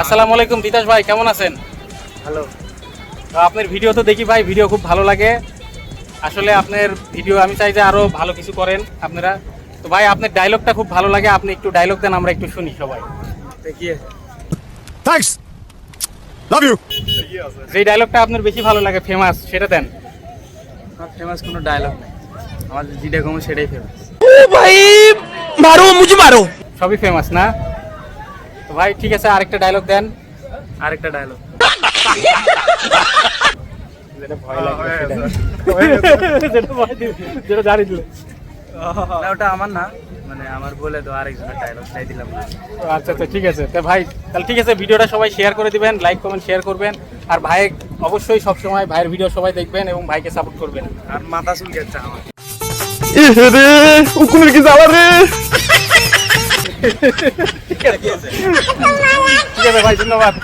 আসসালামু আলাইকুম তিতাস ভাই, কেমন আছেন? হ্যালো। আপনার ভিডিও তো দেখি ভাই, ভিডিও খুব ভালো লাগে। আসলে আপনার ভিডিও আমি চাই যে আরো ভালো কিছু করেন আপনারা। তো ভাই আপনার ডায়লগটা খুব ভালো লাগে, আপনি একটু ডায়লগ দেন, আমরা একটু শুনি সবাই। দেখিয়ে Thanks. Love you. যেই ডায়লগটা আপনার বেশি ভালো লাগে, ফেমাস, সেটা দেন। আমার ফেমাস কোনো ডায়লগ নেই, আমার যেটা কম সেটাই ফেমাস। ओ भाई मारो मुझे मारो। সবই ফেমাস না? তো ভাই ঠিক আছে, আরেকটা ডায়লগ দেন। আরেকটা ডায়লগ যেটা ভয় লাগে যেটা ভয় দিল, যেটা জানি দিল। না, ওটা আমার না, মানে আমার বলে তো আরেকজনের ডায়লগ চাই দিলাম না। আচ্ছা আচ্ছা, ঠিক আছে। তো ভাই তাহলে ঠিক আছে, ভিডিওটা সবাই শেয়ার করে দিবেন, লাইক কমেন্ট শেয়ার করবেন। আর ভাই অবশ্যই সবসময় ভাইয়ের ভিডিও সবাই দেখবেন এবং ভাইকে সাপোর্ট করবেন। আর মাথা চুলকাচ্ছে আমার। রে উকুনের কি জ্বালা রে। ঠিক আছে ভাই, ধন্যবাদ।